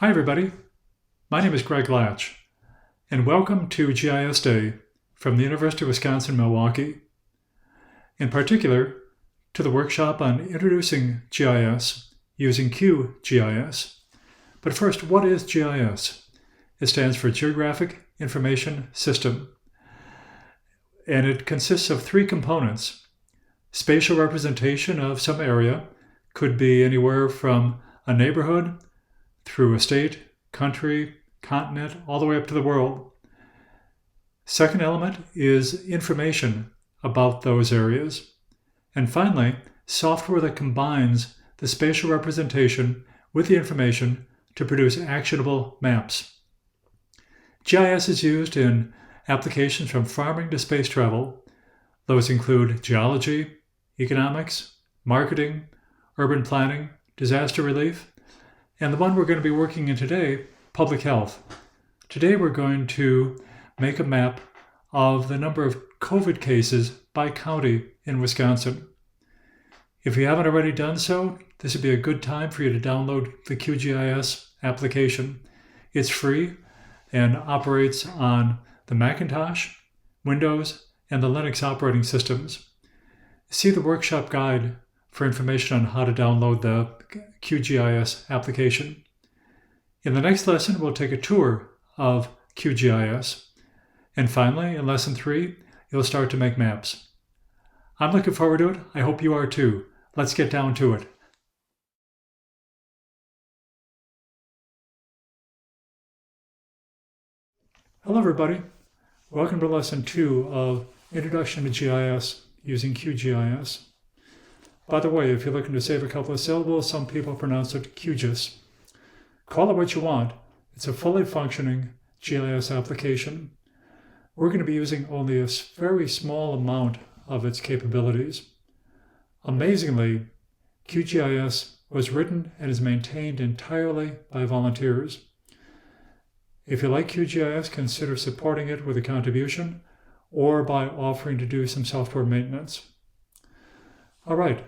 Hi everybody, my name is Greg Latch, and welcome to GIS Day from the University of Wisconsin-Milwaukee. In particular, to the workshop on introducing GIS using QGIS. But first, what is GIS? It stands for Geographic Information System, and it consists of three components. Spatial representation of some area could be anywhere from a neighborhood through a state, country, continent, all the way up to the world. Second element is information about those areas. And finally, software that combines the spatial representation with the information to produce actionable maps. GIS is used in applications from farming to space travel. Those include geology, economics, marketing, urban planning, disaster relief, and the one we're going to be working in today, public health. Today we're going to make a map of the number of COVID cases by county in Wisconsin. If you haven't already done so, this would be a good time for you to download the QGIS application. It's free and operates on the Macintosh, Windows, and the Linux operating systems. See the workshop guide for information on how to download the QGIS application. In the next lesson, we'll take a tour of QGIS. And finally, in lesson 3, you'll start to make maps. I'm looking forward to it. I hope you are too. Let's get down to it. Hello everybody. Welcome to lesson 2 of Introduction to GIS using QGIS. By the way, if you're looking to save a couple of syllables, some people pronounce it QGIS. Call it what you want. It's a fully functioning GIS application. We're going to be using only a very small amount of its capabilities. Amazingly, QGIS was written and is maintained entirely by volunteers. If you like QGIS, consider supporting it with a contribution or by offering to do some software maintenance. All right,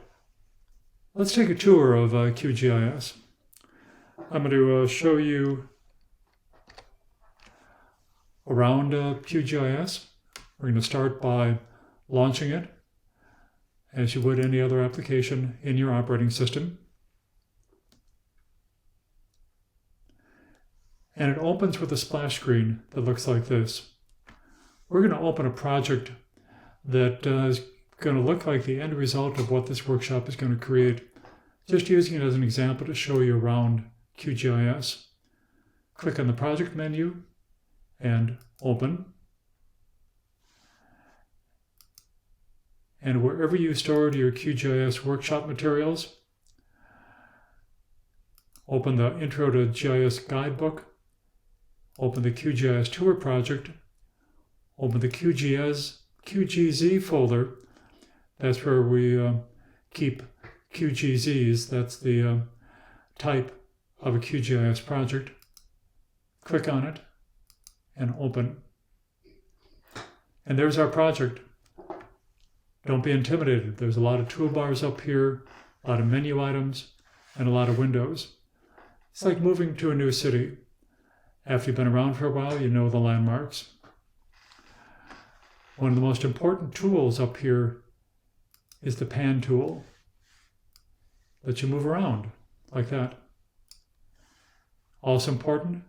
let's take a tour of QGIS. I'm going to show you around QGIS. We're going to start by launching it, as you would any other application in your operating system. And it opens with a splash screen that looks like this. We're going to open a project that is going to look like the end result of what this workshop is going to create. Just using it as an example to show you around QGIS. Click on the project menu and open. And wherever you stored your QGIS workshop materials, open the Intro to GIS guidebook, open the QGIS tour project, open the QGZ folder. That's where we keep QGZs. That's the type of a QGIS project. Click on it and open. And there's our project. Don't be intimidated. There's a lot of toolbars up here, a lot of menu items, and a lot of windows. It's like moving to a new city. After you've been around for a while, you know the landmarks. One of the most important tools up here is the pan tool. Lets you move around like that. Also important,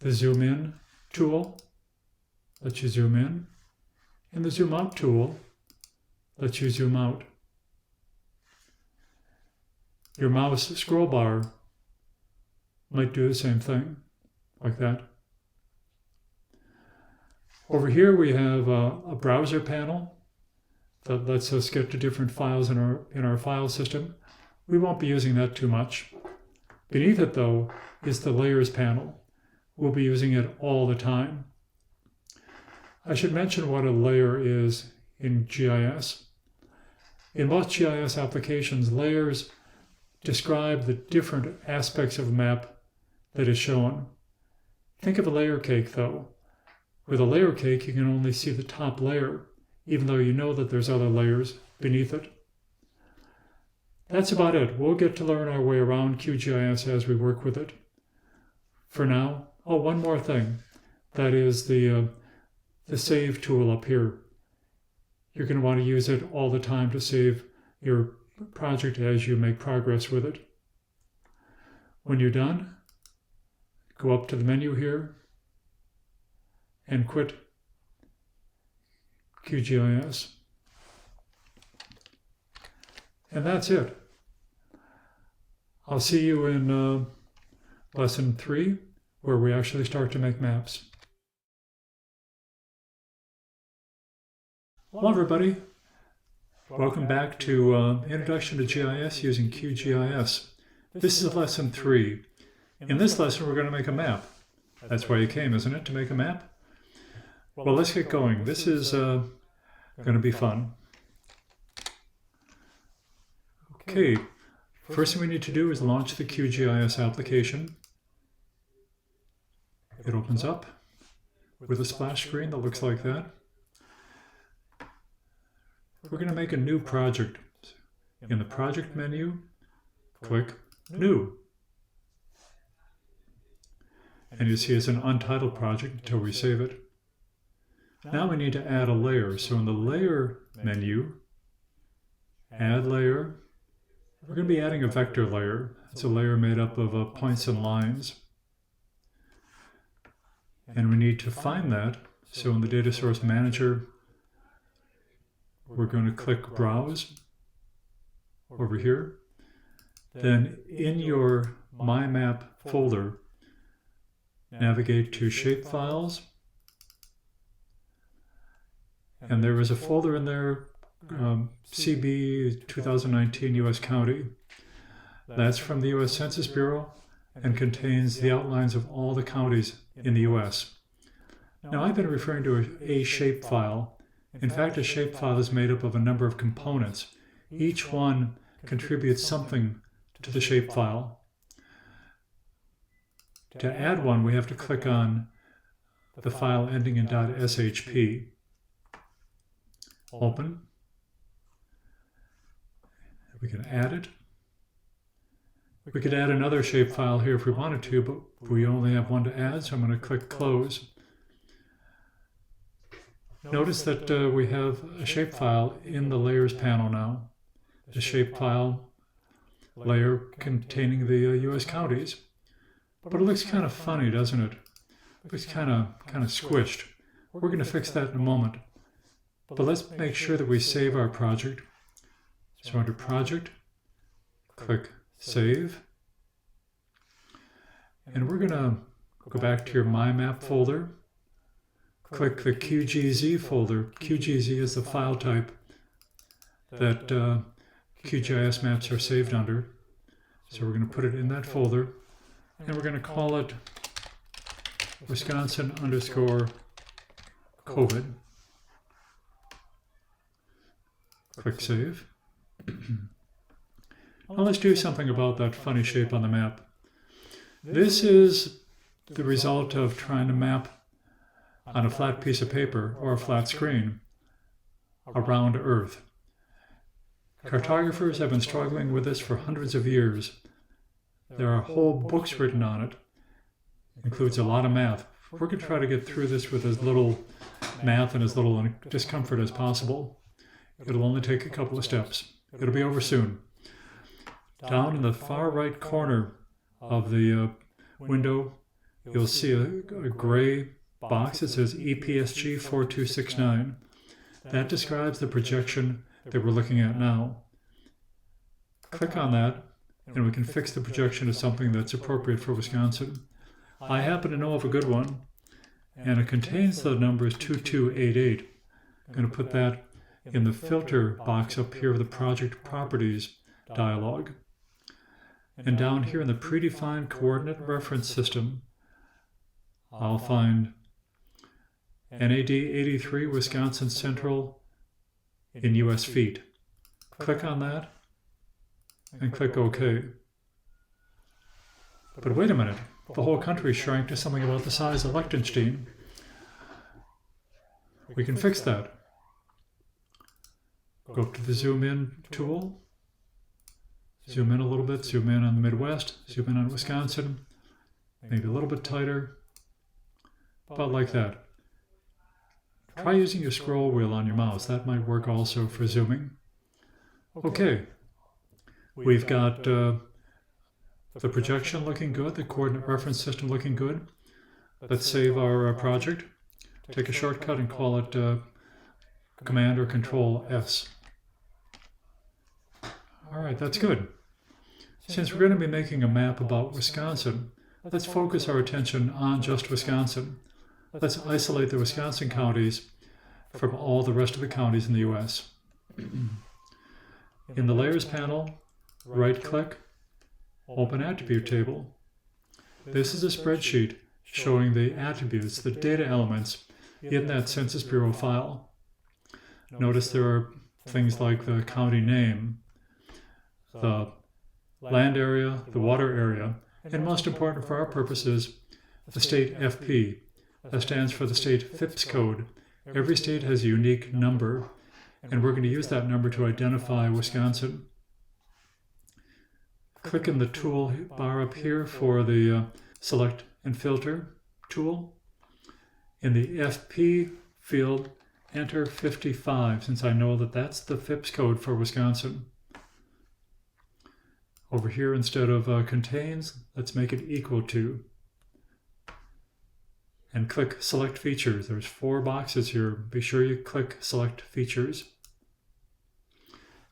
the zoom in tool lets you zoom in, and the zoom out tool lets you zoom out. Your mouse scroll bar might do the same thing, like that. Over here we have a browser panel that lets us get to different files in our file system. We won't be using that too much. Beneath it, though, is the layers panel. We'll be using it all the time. I should mention what a layer is in GIS. In most GIS applications, layers describe the different aspects of a map that is shown. Think of a layer cake, though. With a layer cake, you can only see the top layer, even though you know that there's other layers beneath it. That's about it. We'll get to learn our way around QGIS as we work with it. for now. Oh, one more thing. That is the Save tool up here. You're going to want to use it all the time to save your project as you make progress with it. When you're done, go up to the menu here and quit QGIS. And that's it. I'll see you in lesson 3, where we actually start to make maps. Hello everybody. Welcome back to Introduction to GIS using QGIS. This is lesson 3. In this lesson we're going to make a map. That's why you came, isn't it, to make a map? Well, let's get going. This is going to be fun. Okay, first thing we need to do is launch the QGIS application. It opens up with a splash screen that looks like that. We're going to make a new project. In the project menu, click New. And you see it's an untitled project until we save it. Now we need to add a layer. So in the Layer menu, Add Layer. We're going to be adding a vector layer. It's a layer made up of points and lines. And we need to find that. So in the Data Source Manager, we're going to click Browse over here. Then in your My Map folder, navigate to Shapefiles. And there is a folder in there, CB 2019 U.S. County. That's from the U.S. Census Bureau and contains the outlines of all the counties in the U.S. Now, I've been referring to a shapefile. In fact, a shapefile is made up of a number of components. Each one contributes something to the shapefile. To add one, we have to click on the file ending in .shp. Open. We can add it. We could add another shapefile here if we wanted to, but we only have one to add, so I'm going to click Close. Notice that we have a shapefile in the Layers panel now. The shapefile layer containing the U.S. counties. But it looks kind of funny, doesn't it? It looks kind of squished. We're going to fix that in a moment. But let's make sure that we save our project. So under Project, click Save. And we're going to go back to your My Map folder. Click the QGZ folder. QGZ is the file type that QGIS maps are saved under. So we're going to put it in that folder. And we're going to call it Wisconsin_COVID. Click Save. Now let's do something about that funny shape on the map. This is the result of trying to map on a flat piece of paper or a flat screen around Earth. Cartographers have been struggling with this for hundreds of years. There are whole books written on it. It includes a lot of math. We're going to try to get through this with as little math and as little discomfort as possible. It'll only take a couple of steps. It'll be over soon. Down in the far right corner of the window, you'll see a gray box that says EPSG 4269. That describes the projection that we're looking at now. Click on that, and we can fix the projection to something that's appropriate for Wisconsin. I happen to know of a good one, and it contains the numbers 2288. I'm going to put that in the filter box up here of the Project Properties dialog. And down here in the Predefined Coordinate Reference System, I'll find NAD 83 Wisconsin Central in US feet. Click on that and click OK. But wait a minute, the whole country shrank to something about the size of Liechtenstein. We can fix that. Go up to the Zoom In tool, zoom in a little bit, zoom in on the Midwest, zoom in on Wisconsin, maybe a little bit tighter, about like that. Try using your scroll wheel on your mouse. That might work also for zooming. Okay, we've got the projection looking good, the coordinate reference system looking good. Let's save our project. Take a shortcut and call it Command or Control S. All right, that's good. Since we're going to be making a map about Wisconsin, let's focus our attention on just Wisconsin. Let's isolate the Wisconsin counties from all the rest of the counties in the U.S. In the Layers panel, right-click, Open Attribute Table. This is a spreadsheet showing the attributes, the data elements in that Census Bureau file. Notice there are things like the county name, the land area, the water area, and most important for our purposes, the state FP. That stands for the state FIPS code. Every state has a unique number, and we're going to use that number to identify Wisconsin. Click in the tool bar up here for the Select and Filter tool. In the FP field, enter 55, since I know that that's the FIPS code for Wisconsin. Over here, instead of contains, let's make it equal to. And click Select Features. There's 4 boxes here. Be sure you click Select Features.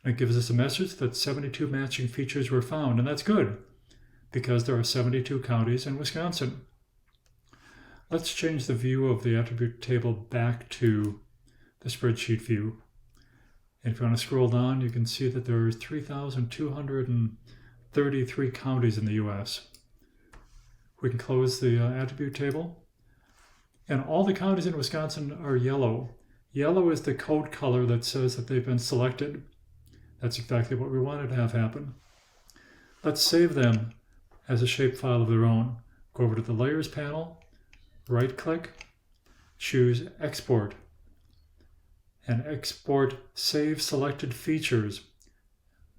And it gives us a message that 72 matching features were found, and that's good, because there are 72 counties in Wisconsin. Let's change the view of the attribute table back to the spreadsheet view. And if you want to scroll down, you can see that there are 3,233 counties in the U.S. We can close the attribute table. And all the counties in Wisconsin are yellow. Yellow is the code color that says that they've been selected. That's exactly what we wanted to have happen. Let's save them as a shapefile of their own. Go over to the Layers panel, right-click, choose Export, and export Save Selected Features.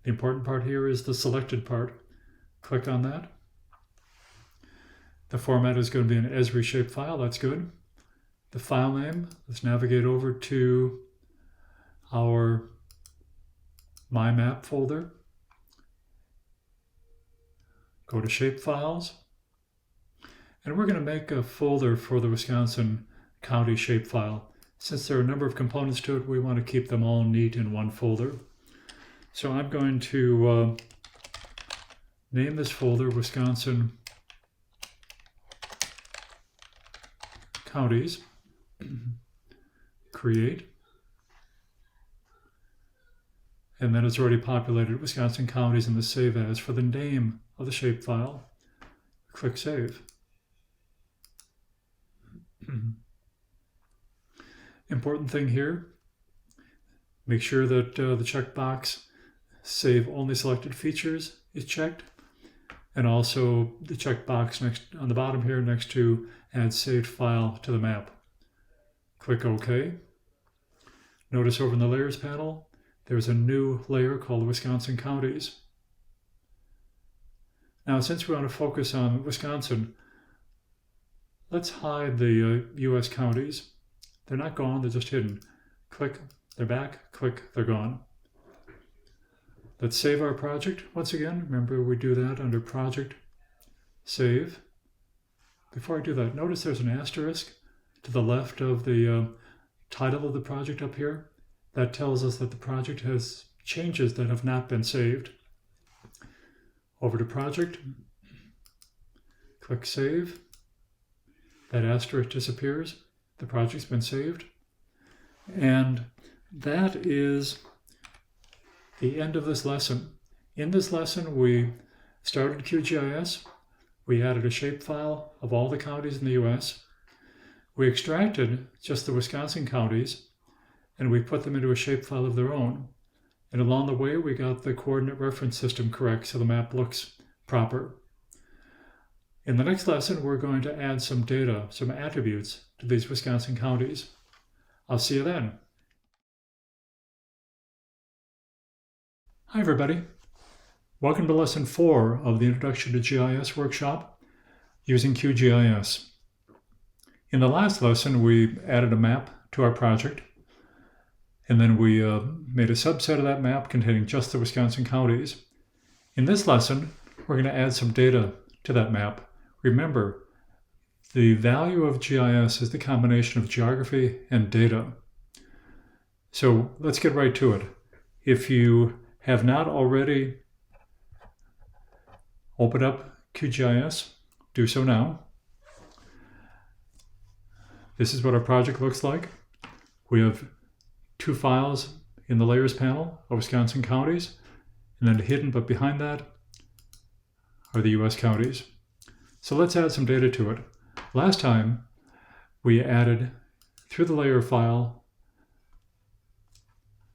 The important part here is the selected part. Click on that. The format is going to be an Esri shapefile. That's good. The file name, let's navigate over to our My Map folder. Go to Shapefiles. And we're going to make a folder for the Wisconsin County shapefile. Since there are a number of components to it, we want to keep them all neat in one folder. So I'm going to name this folder Wisconsin Counties. Create. And then it's already populated Wisconsin counties in the Save As for the name of the shapefile. Click Save. Important thing here, make sure that the checkbox Save Only Selected Features is checked, and also the checkbox next on the bottom here next to Add Saved File to the map. Click OK. Notice over in the Layers panel, there's a new layer called Wisconsin Counties. Now, since we want to focus on Wisconsin, let's hide the U.S. counties. They're not gone, they're just hidden. Click, they're back, click, they're gone. Let's save our project once again. Remember, we do that under Project, Save. Before I do that, notice there's an asterisk to the left of the title of the project up here. That tells us that the project has changes that have not been saved. Over to Project, click Save. That asterisk disappears. The project's been saved. And that is the end of this lesson. In this lesson, we started QGIS. We added a shapefile of all the counties in the U.S. We extracted just the Wisconsin counties, and we put them into a shapefile of their own. And along the way, we got the coordinate reference system correct so the map looks proper. In the next lesson, we're going to add some data, some attributes to these Wisconsin counties. I'll see you then. Hi, everybody. Welcome to Lesson 4 of the Introduction to GIS workshop. using QGIS. In the last lesson, we added a map to our project, and then we made a subset of that map containing just the Wisconsin counties. In this lesson, we're going to add some data to that map. Remember, the value of GIS is the combination of geography and data. So let's get right to it. If you have not already opened up QGIS, do so now. This is what our project looks like. We have two files in the layers panel of Wisconsin counties, and then hidden but behind that are the US counties. So let's add some data to it. Last time we added through the layer file,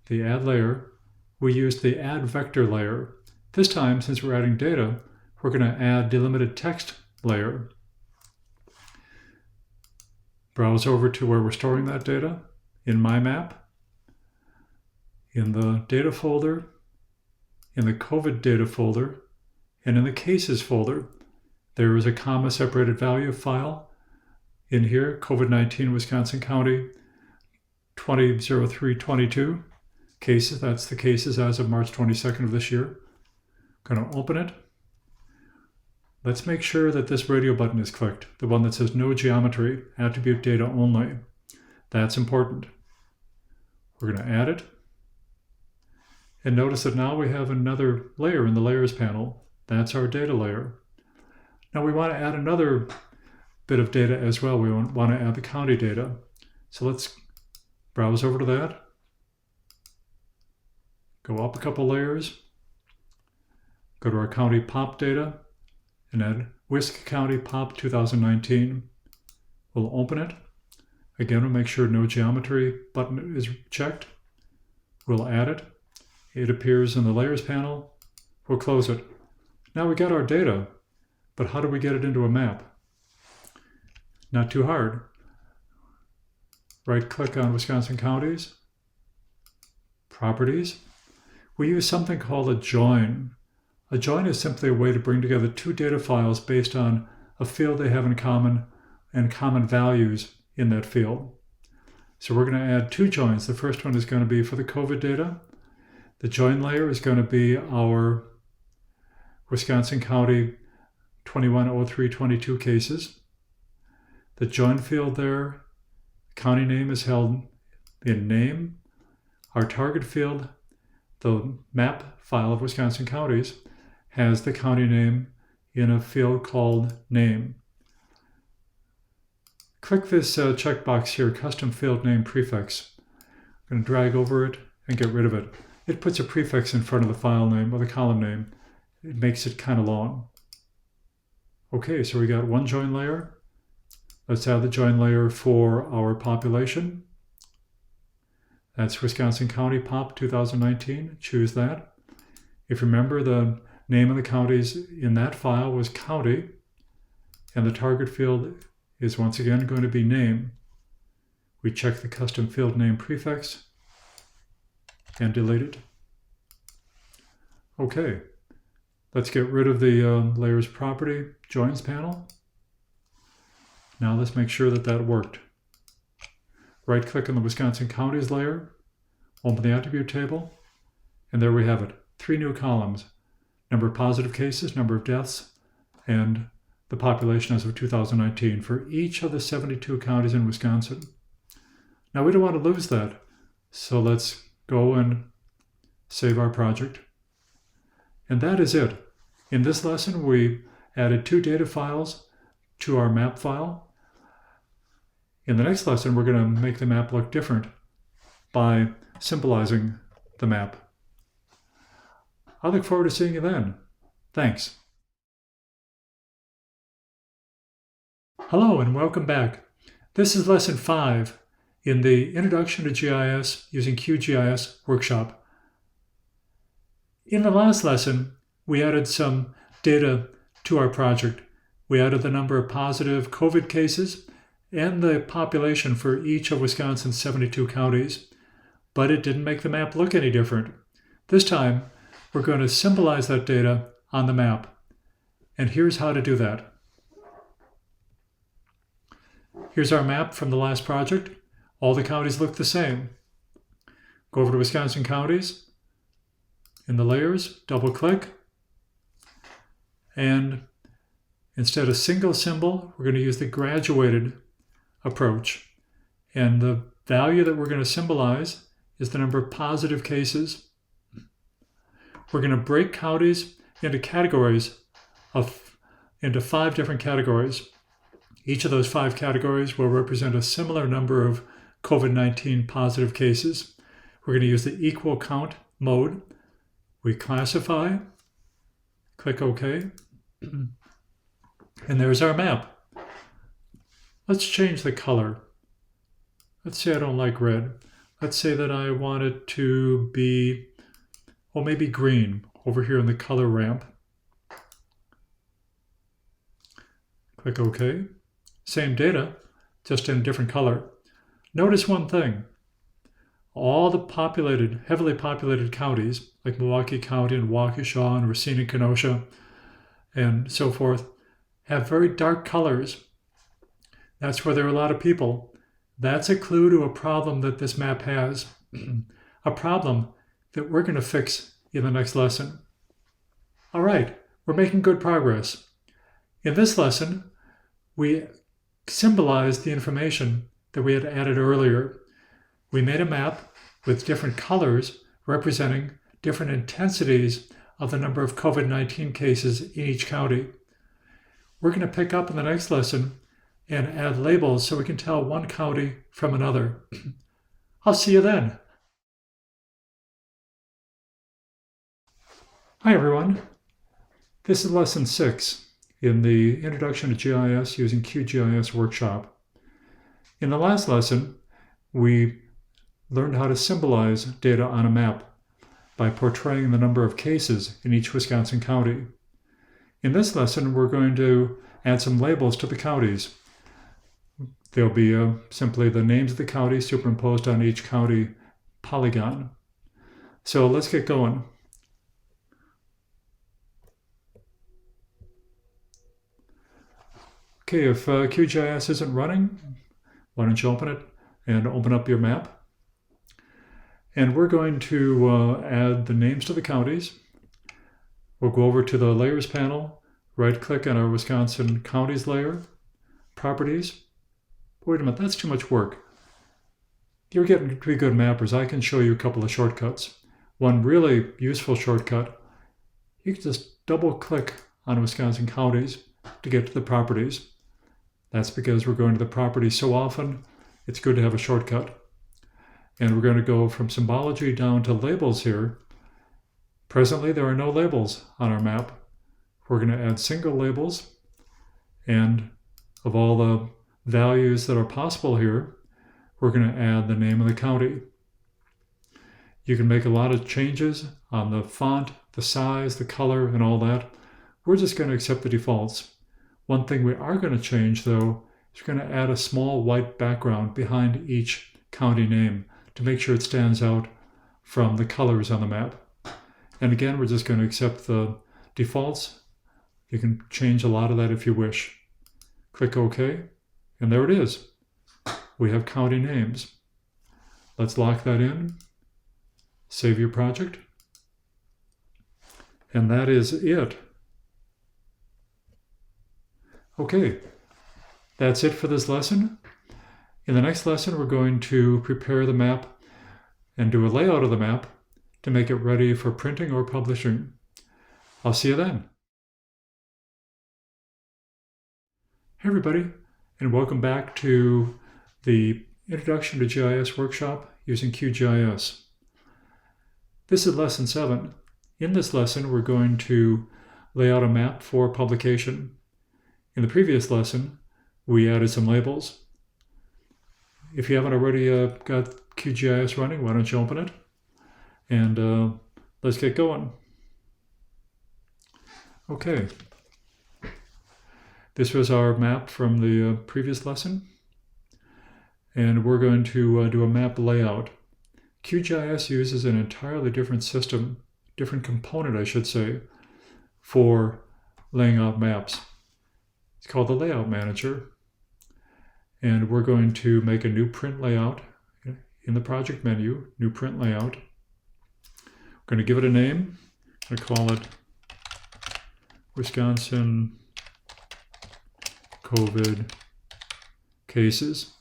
the add layer, we used the add vector layer. This time, since we're adding data, we're going to add delimited text layer. Browse over to where we're storing that data in My Map, in the data folder, in the COVID data folder, and in the cases folder. There is a comma separated value file in here, COVID-19 Wisconsin County 200322 cases. That's the cases as of March 22nd of this year. Going to open it. Let's make sure that this radio button is clicked, the one that says no geometry, attribute data only. That's important. We're going to add it. And notice that now we have another layer in the layers panel. That's our data layer. Now we want to add another bit of data as well. We want to add the county data. So let's browse over to that. Go up a couple layers. Go to our county pop data and add Wisc County Pop 2019. We'll open it. Again, we'll make sure no geometry button is checked. We'll add it. It appears in the layers panel. We'll close it. Now we got our data, but how do we get it into a map? Not too hard. Right-click on Wisconsin Counties, Properties. We use something called a join. A join is simply a way to bring together two data files based on a field they have in common and common values in that field. So we're going to add two joins. The first one is going to be for the COVID data. The join layer is going to be our Wisconsin County 210322 cases. The join field there, county name is held in name. Our target field, the map file of Wisconsin counties, has the county name in a field called name. Click this checkbox here, custom field name prefix. I'm going to drag over it and get rid of it. It puts a prefix in front of the file name or the column name. It makes it kind of long. Okay, so we got one join layer. Let's add the join layer for our population. That's Wisconsin County Pop 2019. Choose that. If you remember, the name of the counties in that file was county, and the target field is once again going to be name. We check the custom field name prefix and delete it. Okay, let's get rid of the layers property joins panel. Now let's make sure that that worked. Right-click on the Wisconsin Counties layer, open the attribute table, and there we have it. 3 new columns. Number of positive cases, number of deaths, and the population as of 2019 for each of the 72 counties in Wisconsin. Now we don't want to lose that, so let's go and save our project. And that is it. In this lesson, we added 2 data files to our map file. In the next lesson, we're going to make the map look different by symbolizing the map. I look forward to seeing you then. Thanks. Hello and welcome back. This is lesson 5 in the Introduction to GIS using QGIS workshop. In the last lesson, we added some data to our project. We added the number of positive COVID cases and the population for each of Wisconsin's 72 counties, but it didn't make the map look any different. This time, we're going to symbolize that data on the map. And here's how to do that. Here's our map from the last project. All the counties look the same. Go over to Wisconsin counties. In the layers, double click. And instead of single symbol, we're going to use the graduated approach. And the value that we're going to symbolize is the number of positive cases. We're going to break counties into categories into 5 different categories. Each of those 5 categories will represent a similar number of COVID-19 positive cases. We're going to use the equal count mode. We classify, click OK, and there's our map. Let's change the color. Let's say I don't like red. Let's say that I want it to be, well, maybe green over here in the color ramp. Click OK. Same data, just in a different color. Notice one thing. All the heavily populated counties, like Milwaukee County and Waukesha and Racine and Kenosha and so forth, have very dark colors. That's where there are a lot of people. That's a clue to a problem that this map has. A problem that we're going to fix in the next lesson. All right, we're making good progress. In this lesson, we symbolized the information that we had added earlier. We made a map with different colors representing different intensities of the number of COVID-19 cases in each county. We're going to pick up in the next lesson and add labels so we can tell one county from another. I'll see you then. Hi everyone. This is lesson 6 in the Introduction to GIS using QGIS workshop. In the last lesson, we learned how to symbolize data on a map by portraying the number of cases in each Wisconsin county. In this lesson, we're going to add some labels to the counties. There'll be simply the names of the county superimposed on each county polygon. So let's get going. Okay, if QGIS isn't running, why don't you open it and open up your map. And we're going to add the names to the counties. We'll go over to the Layers panel, right-click on our Wisconsin Counties layer, Properties. Wait a minute, that's too much work. You're getting to be good mappers. I can show you a couple of shortcuts. One really useful shortcut, you can just double-click on Wisconsin Counties to get to the properties. That's because we're going to the properties so often, it's good to have a shortcut. And we're going to go from symbology down to labels here. Presently, there are no labels on our map. We're going to add single labels. And of all the values that are possible here, we're going to add the name of the county. You can make a lot of changes on the font, the size, the color, and all that. We're just going to accept the defaults. One thing we are going to change, though, is we're going to add a small white background behind each county name to make sure it stands out from the colors on the map. And again, we're just going to accept the defaults. You can change a lot of that if you wish. Click OK, and there it is. We have county names. Let's lock that in. Save your project. And that is it. Okay, that's it for this lesson. In the next lesson, we're going to prepare the map and do a layout of the map to make it ready for printing or publishing. I'll see you then. Hey everybody, and welcome back to the Introduction to GIS workshop using QGIS. This is lesson 7. In this lesson, we're going to lay out a map for publication. In the previous lesson, we added some labels. If you haven't already got QGIS running, why don't you open it? And let's get going. Okay. This was our map from the previous lesson. And we're going to do a map layout. QGIS uses an entirely different system, different component, I should say, for laying out maps. It's called the Layout Manager. And we're going to make a new print layout in the project menu, new print layout. We're going to give it a name. I'm going to call it Wisconsin COVID cases.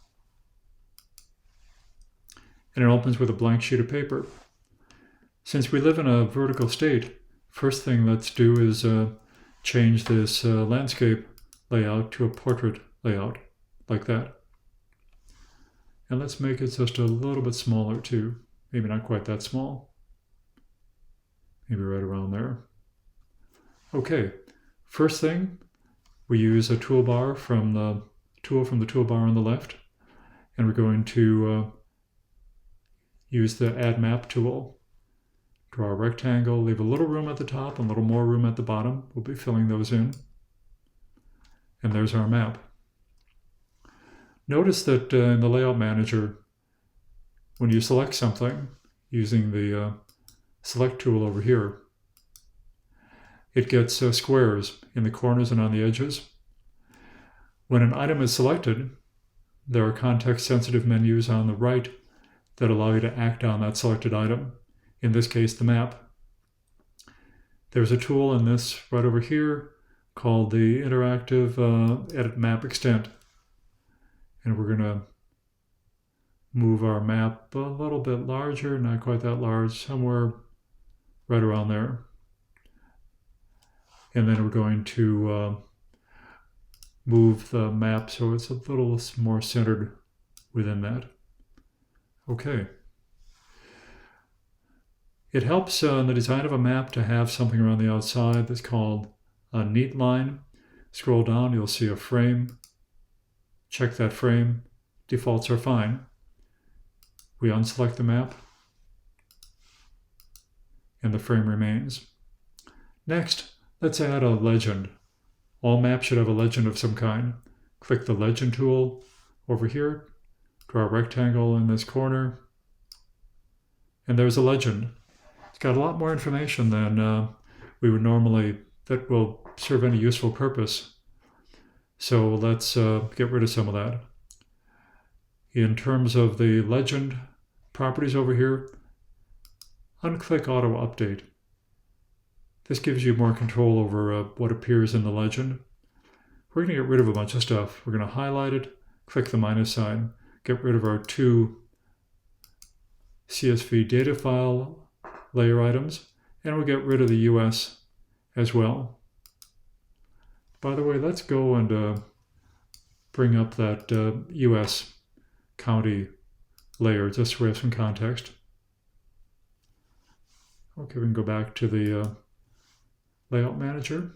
And it opens with a blank sheet of paper. Since we live in a vertical state, first thing let's do is change this landscape layout to a portrait layout, like that. And let's make it just a little bit smaller too. Maybe not quite that small. Maybe right around there. Okay, first thing, we use a toolbar from the toolbar on the left, and we're going to use the Add Map tool. Draw a rectangle, leave a little room at the top and a little more room at the bottom. We'll be filling those in. And there's our map. Notice that in the Layout Manager, when you select something using the Select tool over here, it gets squares in the corners and on the edges. When an item is selected, there are context-sensitive menus on the right that allow you to act on that selected item, in this case the map. There's a tool in this right over here called the Interactive Edit Map Extent. And we're going to move our map a little bit larger, not quite that large, somewhere right around there. And then we're going to move the map so it's a little more centered within that. Okay. It helps in the design of a map to have something around the outside that's called a neat line. Scroll down, you'll see a frame. Check that frame. Defaults are fine. We unselect the map, and the frame remains. Next, let's add a legend. All maps should have a legend of some kind. Click the Legend tool over here. Draw a rectangle in this corner, and there's a legend. It's got a lot more information than we would normally, that will serve any useful purpose. So let's get rid of some of that. In terms of the legend properties over here, unclick Auto Update. This gives you more control over what appears in the legend. We're going to get rid of a bunch of stuff. We're going to highlight it, click the minus sign, get rid of our 2 CSV data file layer items, and we'll get rid of the US as well. By the way, let's go and bring up that US county layer just so we have some context. Okay, we can go back to the Layout Manager.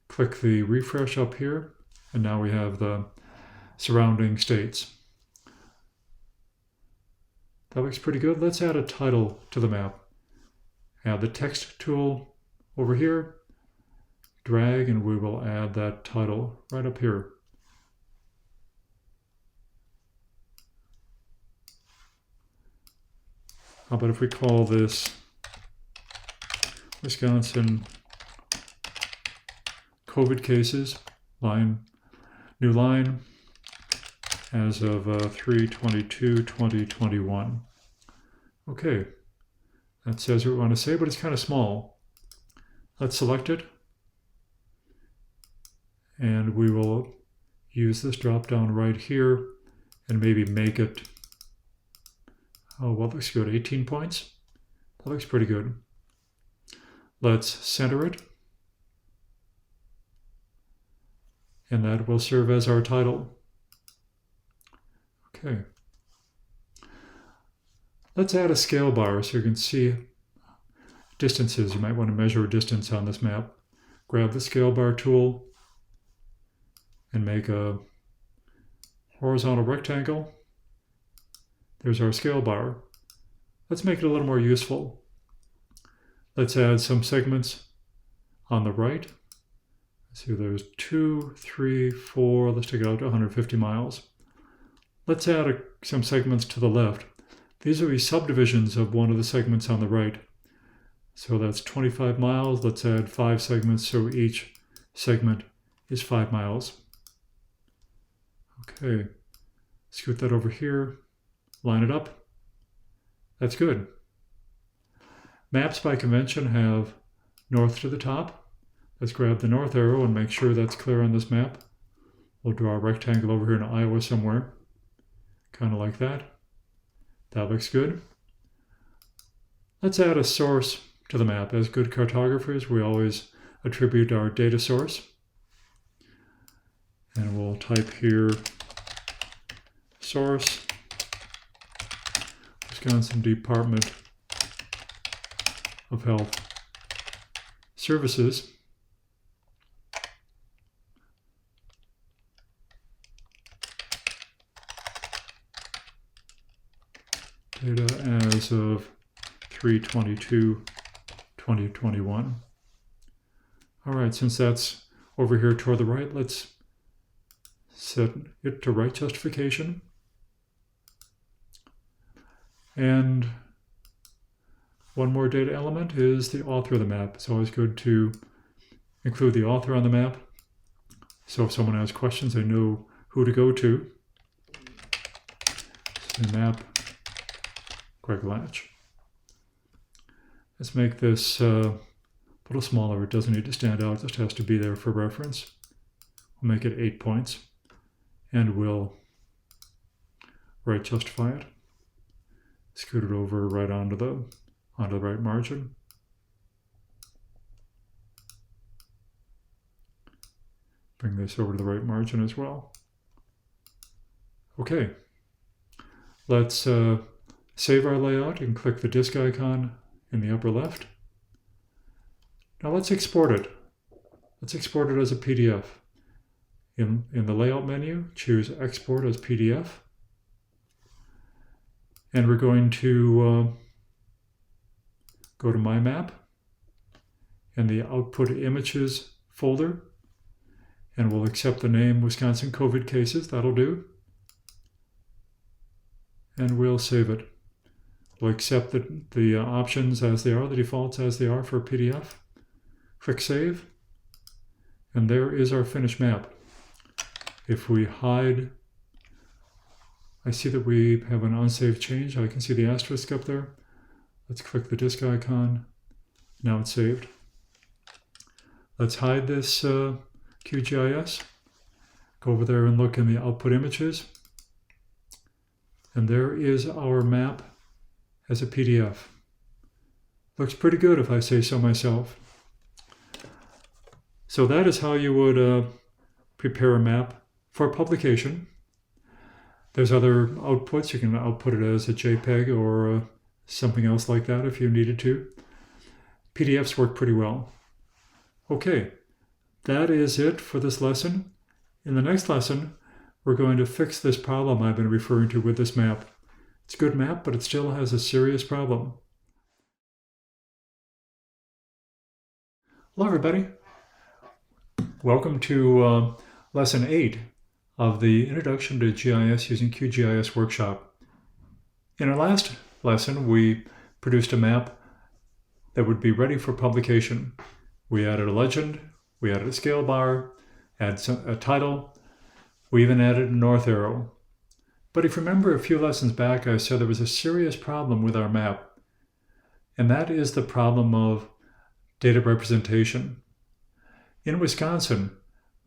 Click the refresh up here, and now we have the surrounding states. That looks pretty good. Let's add a title to the map. Add the text tool over here, drag, and we will add that title right up here. How about if we call this Wisconsin COVID cases, new line, as of 3/22/2021. Okay, that says what we want to say, but it's kind of small. Let's select it, and we will use this drop down right here and maybe make it, oh, what looks good, 18 points? That looks pretty good. Let's center it, and that will serve as our title. Okay. Let's add a scale bar so you can see distances. You might want to measure a distance on this map. Grab the scale bar tool and make a horizontal rectangle. There's our scale bar. Let's make it a little more useful. Let's add some segments on the right. Let's see, there's 2, 3, 4. Let's take it out to 150 miles. Let's add some segments to the left. These will be subdivisions of one of the segments on the right. So that's 25 miles. Let's add 5 segments so each segment is 5 miles. Okay, scoot that over here, line it up. That's good. Maps by convention have north to the top. Let's grab the north arrow and make sure that's clear on this map. We'll draw a rectangle over here in Iowa somewhere, kind of like that. That looks good. Let's add a source to the map. As good cartographers, we always attribute our data source. And we'll type here source, Wisconsin Department of Health Services. Data as of 3/22/2021. All right, since that's over here toward the right, let's set it to right justification. And one more data element is the author of the map. It's always good to include the author on the map. So if someone has questions, they know who to go to. So the map, Greg Latch. Let's make this a little smaller. It doesn't need to stand out, it just has to be there for reference. We'll make it 8 points, and we'll right justify it. Scoot it over right onto the right margin. Bring this over to the right margin as well. Okay, let's save our layout and click the disk icon in the upper left. Now let's export it. Let's export it as a PDF. In the layout menu, choose Export as PDF. And we're going to go to My Map and the Output Images folder. And we'll accept the name Wisconsin COVID cases. That'll do. And we'll save it. We'll accept the options as they are, the defaults as they are for PDF. Click Save. And there is our finished map. If we hide, I see that we have an unsaved change. I can see the asterisk up there. Let's click the disk icon. Now it's saved. Let's hide this QGIS. Go over there and look in the output images. And there is our map as a PDF. Looks pretty good if I say so myself. So that is how you would prepare a map for publication. There's other outputs. You can output it as a JPEG or something else like that if you needed to. PDFs work pretty well. Okay, that is it for this lesson. In the next lesson, we're going to fix this problem I've been referring to with this map. It's a good map, but it still has a serious problem. Hello, everybody. Welcome to Lesson 8 of the Introduction to GIS using QGIS workshop. In our last lesson, we produced a map that would be ready for publication. We added a legend, we added a scale bar, added a title, we even added a north arrow. But if you remember a few lessons back, I said there was a serious problem with our map, and that is the problem of data representation. In Wisconsin,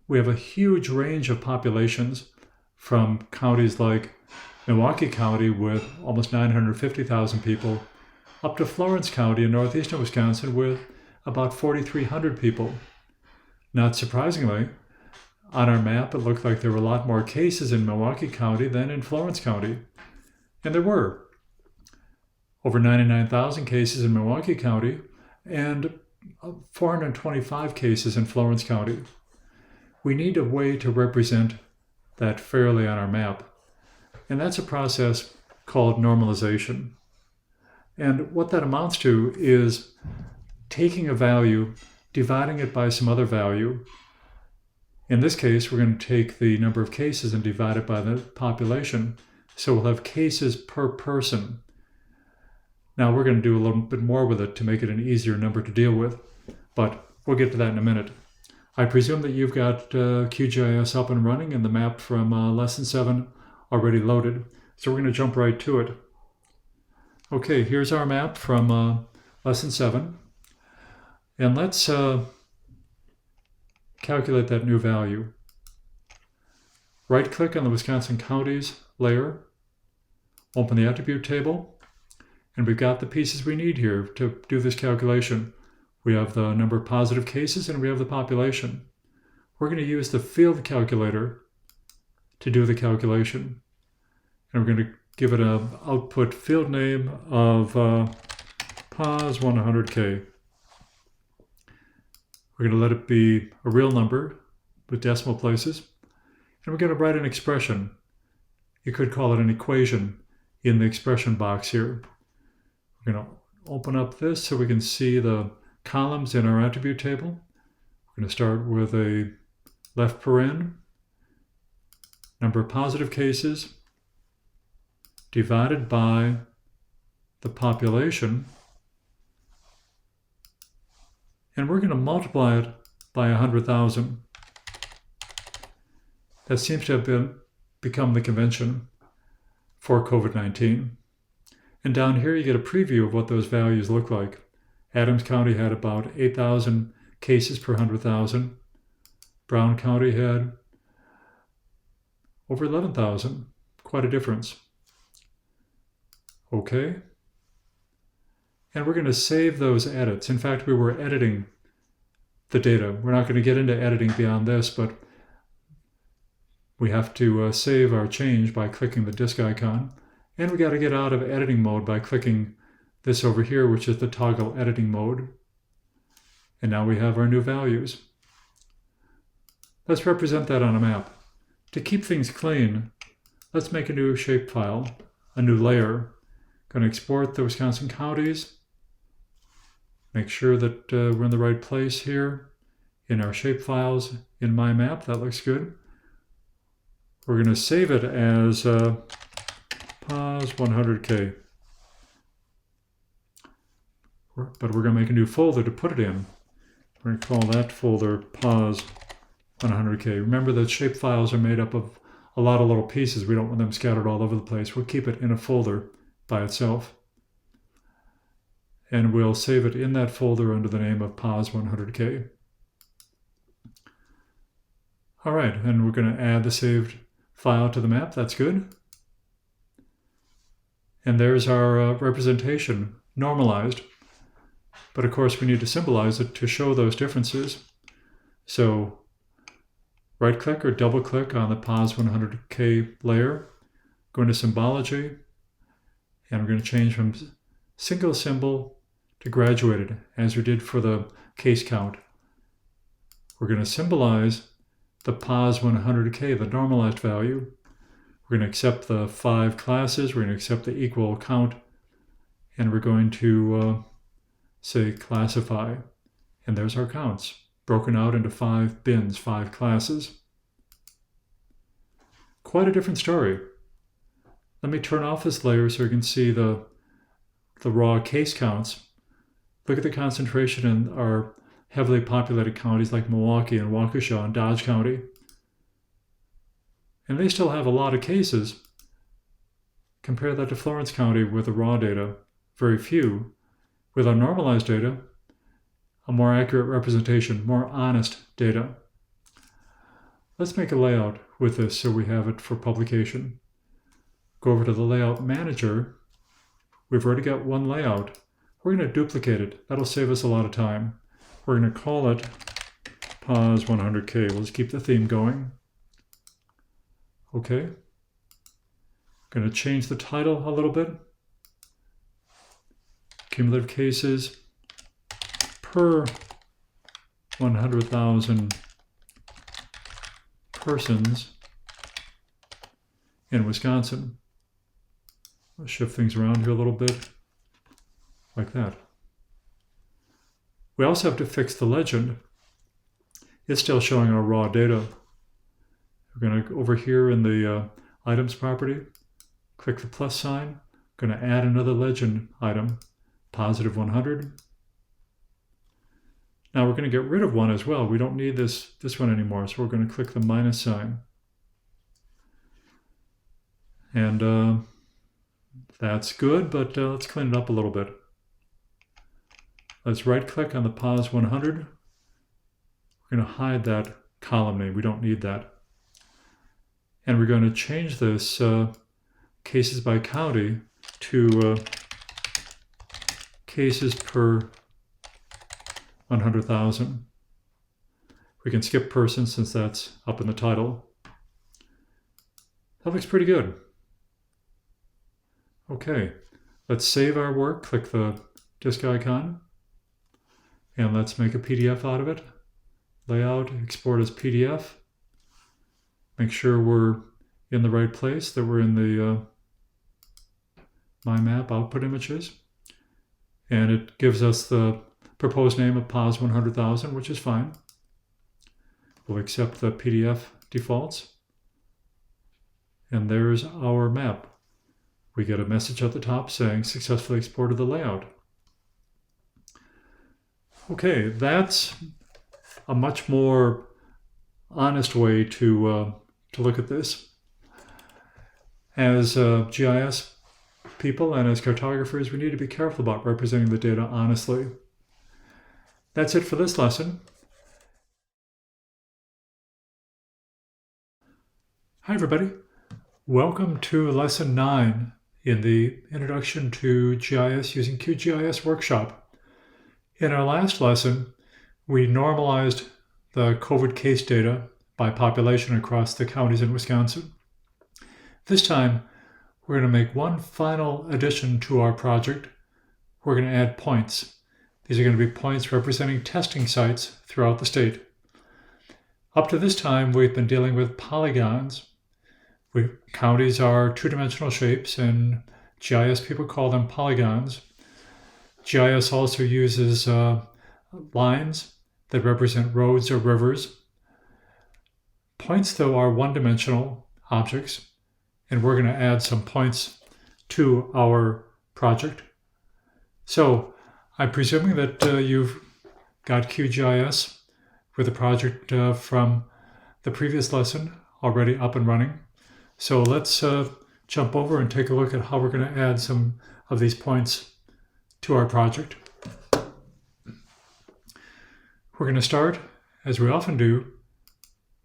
we have a huge range of populations from counties like Milwaukee County with almost 950,000 people up to Florence County in northeastern Wisconsin with about 4,300 people. Not surprisingly, on our map, it looked like there were a lot more cases in Milwaukee County than in Florence County. And there were. Over 99,000 cases in Milwaukee County and 425 cases in Florence County. We need a way to represent that fairly on our map. And that's a process called normalization. And what that amounts to is taking a value, dividing it by some other value. In this case, we're going to take the number of cases and divide it by the population. So we'll have cases per person. Now we're going to do a little bit more with it to make it an easier number to deal with, but we'll get to that in a minute. I presume that you've got QGIS up and running and the map from Lesson 7 already loaded. So we're going to jump right to it. Okay, here's our map from Lesson 7. And let's calculate that new value. Right-click on the Wisconsin Counties layer, open the attribute table, and we've got the pieces we need here to do this calculation. We have the number of positive cases and we have the population. We're going to use the field calculator to do the calculation. And we're going to give it an output field name of POS 100K. We're going to let it be a real number with decimal places. And we're going to write an expression. You could call it an equation in the expression box here. We're going to open up this so we can see the columns in our attribute table. We're going to start with a left paren, number of positive cases divided by the population, and we're going to multiply it by 100,000. That seems to have become the convention for COVID-19. And down here you get a preview of what those values look like. Adams County had about 8,000 cases per 100,000. Brown County had over 11,000. Quite a difference. Okay. And we're going to save those edits. In fact, we were editing the data. We're not going to get into editing beyond this, but we have to save our change by clicking the disk icon. And we got to get out of editing mode by clicking this over here, which is the toggle editing mode. And now we have our new values. Let's represent that on a map. To keep things clean, let's make a new shapefile, a new layer. Going to export the Wisconsin counties. Make sure that we're in the right place here in our shapefiles in my map. That looks good. We're going to save it as POS 100K. But we're going to make a new folder to put it in. We're going to call that folder POS 100K. Remember that shapefiles are made up of a lot of little pieces. We don't want them scattered all over the place. We'll keep it in a folder by itself. And we'll save it in that folder under the name of POS 100K. All right, and we're going to add the saved file to the map. That's good. And there's our representation normalized. But of course, we need to symbolize it to show those differences. So right-click or double-click on the POS 100K layer, go into symbology, and we're going to change from single symbol to graduated, as we did for the case count. We're going to symbolize the POS 100K, the normalized value. We're going to accept the 5 classes, we're going to accept the equal count, and we're going to say classify. And there's our counts, broken out into 5 bins, 5 classes. Quite a different story. Let me turn off this layer so you can see the raw case counts. Look at the concentration in our heavily populated counties like Milwaukee and Waukesha and Dodge County. And they still have a lot of cases. Compare that to Florence County with the raw data, very few. With our normalized data, a more accurate representation, more honest data. Let's make a layout with this so we have it for publication. Go over to the Layout Manager. We've already got one layout. We're going to duplicate it. That'll save us a lot of time. We're going to call it POS 100K. Let's keep the theme going. Okay. Going to change the title a little bit. Cumulative cases per 100,000 persons in Wisconsin. I'll shift things around here a little bit, like that. We also have to fix the legend. It's still showing our raw data. We're going to, over here in the items property, click the plus sign. Going to add another legend item, positive 100. Now we're going to get rid of one as well. We don't need this one anymore, so we're going to click the minus sign. And that's good, but let's clean it up a little bit. Let's right-click on the pos 100. We're going to hide that column name. We don't need that. And we're going to change this cases by county to cases per 100,000. We can skip person since that's up in the title. That looks pretty good. Okay, let's save our work. Click the disk icon. And let's make a PDF out of it. Layout, export as PDF. Make sure we're in the right place, that we're in the My Map output images. And it gives us the proposed name of POS 100,000, which is fine. We'll accept the PDF defaults. And there's our map. We get a message at the top saying successfully exported the layout. Okay, that's a much more honest way to look at this. As GIS people and as cartographers, we need to be careful about representing the data honestly. That's it for this lesson. Hi everybody. Welcome to lesson 9 in the Introduction to GIS using QGIS workshop. In our last lesson, we normalized the COVID case data by population across the counties in Wisconsin. This time, we're going to make one final addition to our project. We're going to add points. These are going to be points representing testing sites throughout the state. Up to this time, we've been dealing with polygons. Counties are two-dimensional shapes, and GIS people call them polygons. GIS also uses lines that represent roads or rivers. Points, though, are one-dimensional objects, and we're going to add some points to our project. So I'm presuming that you've got QGIS with the project from the previous lesson already up and running. So let's jump over and take a look at how we're going to add some of these points to our project. We're going to start, as we often do,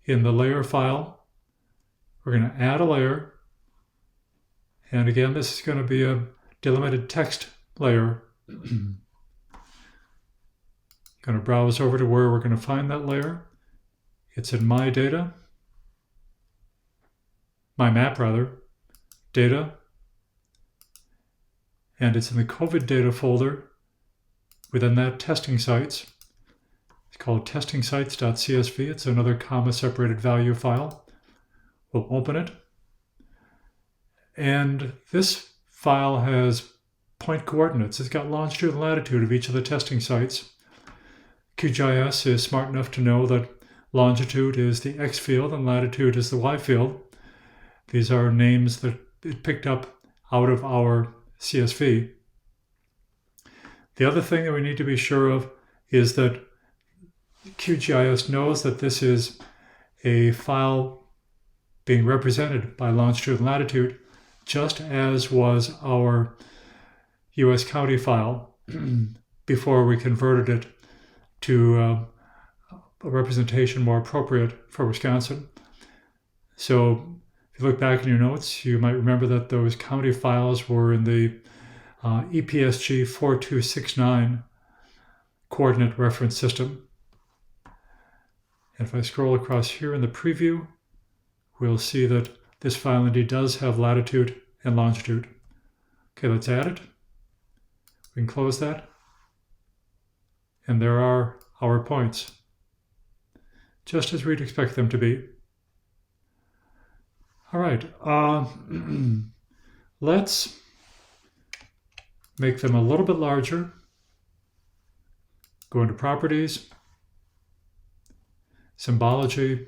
in the layer file. We're going to add a layer. And again, this is going to be a delimited text layer. Going to browse over to where we're going to find that layer. It's in My Map, Data. And it's in the COVID data folder within that testing sites. It's called testingsites.csv. It's another comma-separated value file. We'll open it. And this file has point coordinates. It's got longitude and latitude of each of the testing sites. QGIS is smart enough to know that longitude is the X field and latitude is the Y field. These are names that it picked up out of our CSV. The other thing that we need to be sure of is that QGIS knows that this is a file being represented by longitude and latitude, just as was our US county file before we converted it to a representation more appropriate for Wisconsin. So if you look back in your notes, you might remember that those county files were in the EPSG 4269 coordinate reference system. And if I scroll across here in the preview, we'll see that this file indeed does have latitude and longitude. Okay, let's add it. We can close that. And there are our points, just as we'd expect them to be. All right, let's make them a little bit larger. Go into Properties, Symbology,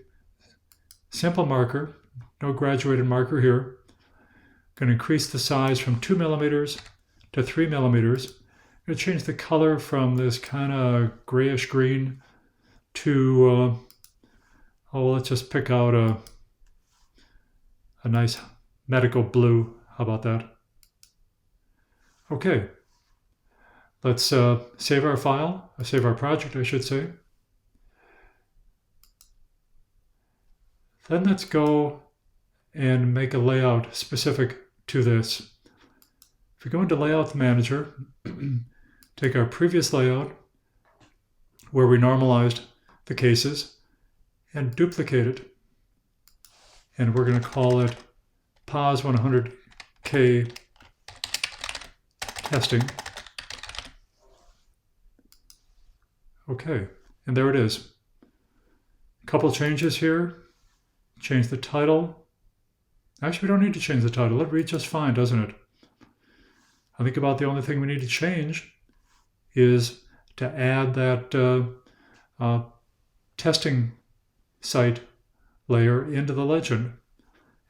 Simple Marker, no graduated marker here. Going to increase the size from 2 millimeters to 3 millimeters. going to change the color from this kind of grayish green to, let's just pick out a nice medical blue. How about that? Okay. Let's save our file, save our project, I should say. Then let's go and make a layout specific to this. If we go into Layout Manager, take our previous layout where we normalized the cases and duplicate it. And we're going to call it POS 100K testing. Okay, and there it is. A couple changes here. Change the title. Actually, we don't need to change the title. It reads just fine, doesn't it? I think about the only thing we need to change is to add that testing site layer into the legend.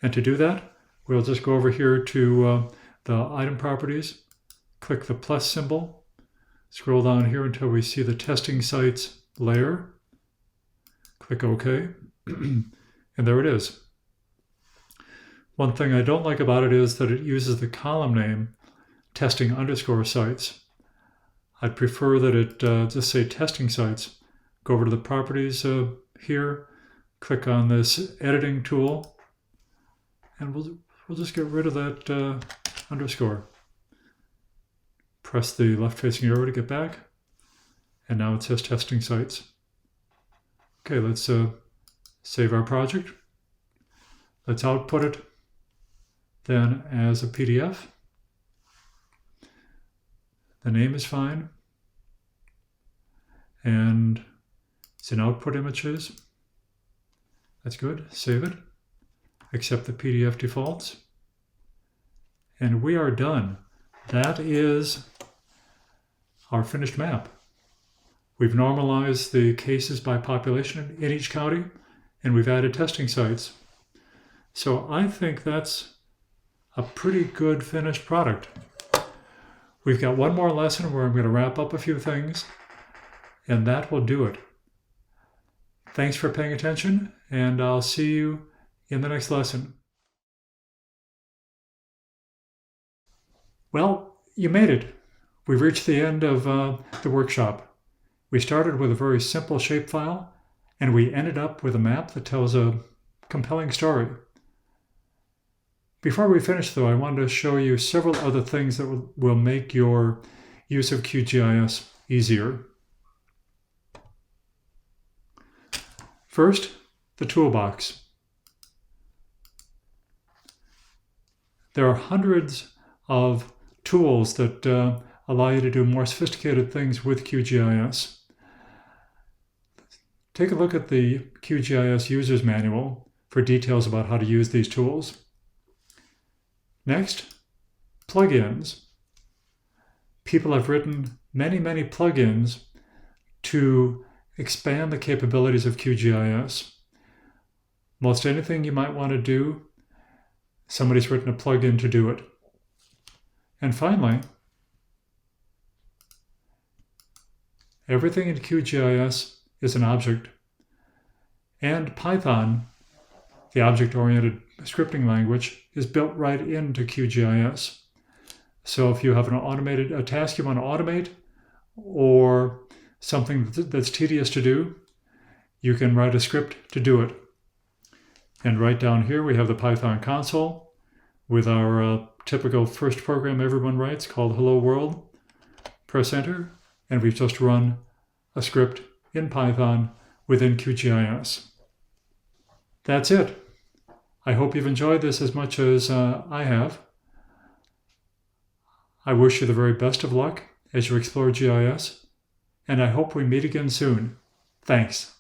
And to do that, we'll just go over here to the item properties, click the plus symbol, scroll down here until we see the testing sites layer, click OK, and there it is. One thing I don't like about it is that it uses the column name testing underscore sites. I'd prefer that it just say testing sites. Go over to the properties here, click on this editing tool, and we'll just get rid of that underscore. Press the left facing arrow to get back, and now it says testing sites. Okay, let's save our project. Let's output it then as a PDF. The name is fine, and it's in output images. That's good. Save it. Accept the PDF defaults. And we are done. That is our finished map. We've normalized the cases by population in each county, and we've added testing sites. So I think that's a pretty good finished product. We've got one more lesson where I'm going to wrap up a few things, and that will do it. Thanks for paying attention, and I'll see you in the next lesson. Well, you made it. We've reached the end of the workshop. We started with a very simple shapefile, and we ended up with a map that tells a compelling story. Before we finish, though, I wanted to show you several other things that will make your use of QGIS easier. First, the toolbox. There are hundreds of tools that allow you to do more sophisticated things with QGIS. Take a look at the QGIS User's Manual for details about how to use these tools. Next, plugins. People have written many plugins to expand the capabilities of QGIS. Most anything you might want to do, somebody's written a plugin to do it. And finally, everything in QGIS is an object. And Python, the object-oriented scripting language, is built right into QGIS. So if you have a task you want to automate, or something that's tedious to do, you can write a script to do it. And right down here we have the Python console with our typical first program everyone writes called Hello World. Press enter, and we've just run a script in Python within QGIS. That's it. I hope you've enjoyed this as much as I have. I wish you the very best of luck as you explore GIS, and I hope we meet again soon. Thanks.